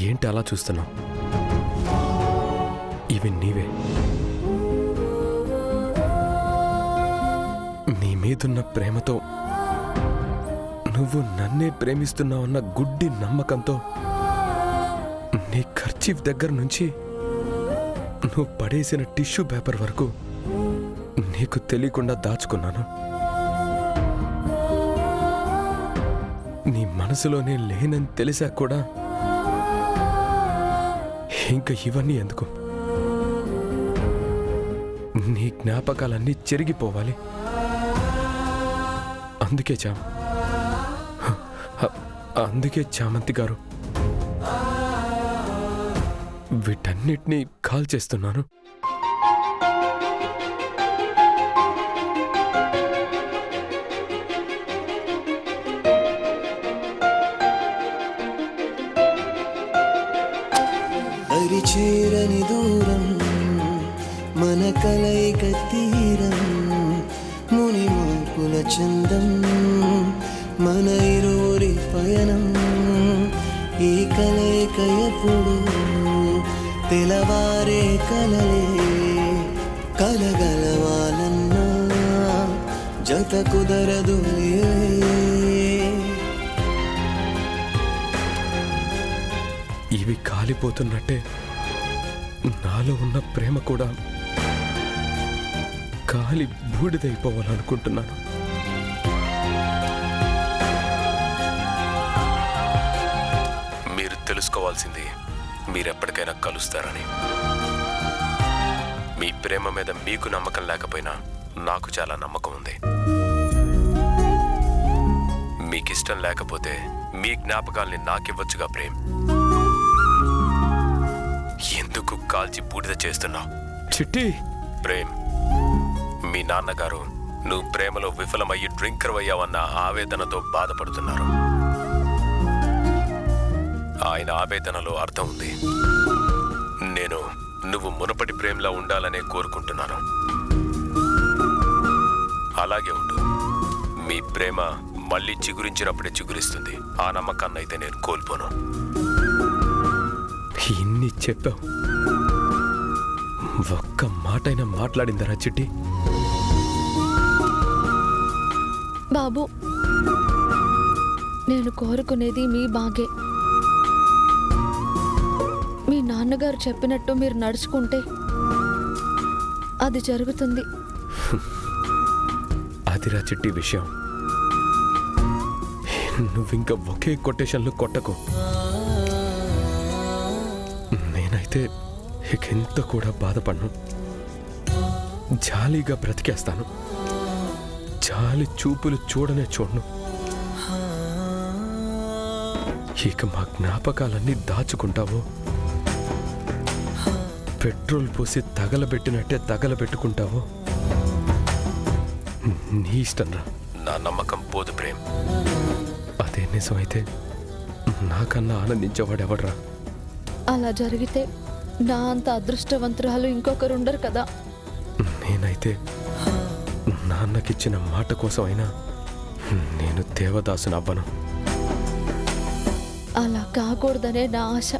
ఏంటి అలా చూస్తున్నావు? ఇవి నీవే. నీ మీదున్న ప్రేమతో, నువ్వు నన్నే ప్రేమిస్తున్నావన్న గుడ్డి నమ్మకంతో నీ ఖర్చీఫ్ దగ్గర నుంచి నువ్వు పడేసిన టిష్యూ పేపర్ వరకు నీకు తెలియకుండా దాచుకున్నాను. నీ మనసులోనే లేనని తెలిసా కూడా ఇంకా ఇవన్నీ ఎందుకు? నీ జ్ఞాపకాలన్నీ చెరిగిపోవాలి. అందుకే చామంతి గారు వీటన్నిటినీ కాల్ చేస్తున్నాను. అరిచేరని దూరం మన కలయిక తీరం, ముని మోపుల చందం మన ఇరువురి పయనం. ఈ కలయిక ఎప్పుడు తెలవారే కలలే, కలగలవాలన్నా జత కుదరదు. ఇవి కాలిపోతున్నట్టే నాలో ఉన్న ప్రేమ కూడా కాలి బూడిదైపోవాలనుకుంటున్నాను. మీరు తెలుసుకోవాల్సింది మీరెప్పటికైనా కలుస్తారని. మీ ప్రేమ మీద మీకు నమ్మకం లేకపోయినా నాకు చాలా నమ్మకం ఉంది. మీకిష్టం లేకపోతే మీ జ్ఞాపకాల్ని నాకివ్వచ్చుగా ప్రేమ్. ఎందుకు కాల్చి బూడిద చేస్తున్నావు? చిట్టి ప్రేమ్, మీ నాన్నగారు నువ్వు ప్రేమలో విఫలమయ్యి డ్రింకర్ అయ్యావన్న ఆవేదనతో బాధపడుతున్నారు. ఆయన ఆవేదనలో అర్థం ఉంది. నేను నువ్వు మునపటి ప్రేమలా ఉండాలనే కోరుకుంటున్నాను. అలాగే ఉండు. మీ ప్రేమ మళ్ళీ చిగురించినప్పుడే చిగురిస్తుంది. ఆ నమ్మకాన్నైతే నేను కోల్పోను. ఇన్ని చెప్పావు, ఒక్క మాటైనా మాట్లాడిందరా చిట్టి? బాబు, నేను కోరుకునేది మీ బాగే. మీ నాన్నగారు చెప్పినట్టు మీరు నడుచుకుంటే అది జరుగుతుంది. అదిరా చిట్టి విషయం. నువ్వింక ఒకే కొటేషన్లు కొట్టకు. నేనైతే ఇకెంత కూడా బాధపడను. జాలీగా బ్రతికేస్తాను. జాలి చూపులు చూడనే చూడను. ఇక మా జ్ఞాపకాలన్నీ దాచుకుంటావో, పెట్రోల్ పోసి తగలబెట్టినట్టే తగలబెట్టుకుంటావో నీ ఇష్టం రా. నా నమ్మకం పోదు ప్రేమ్. అదే నిజమైతే నాకన్నా ఆనందించేవాడెవడ్రా? అలా జరిగితే నా అంత అదృష్టవంతురాలు ఇంకొకరుండరు కదా. నేనైతే నాన్నకిచ్చిన మాట కోసం అయినా నేను దేవదాసుని అవ్వను. అలా కాకూడదనే నా ఆశ.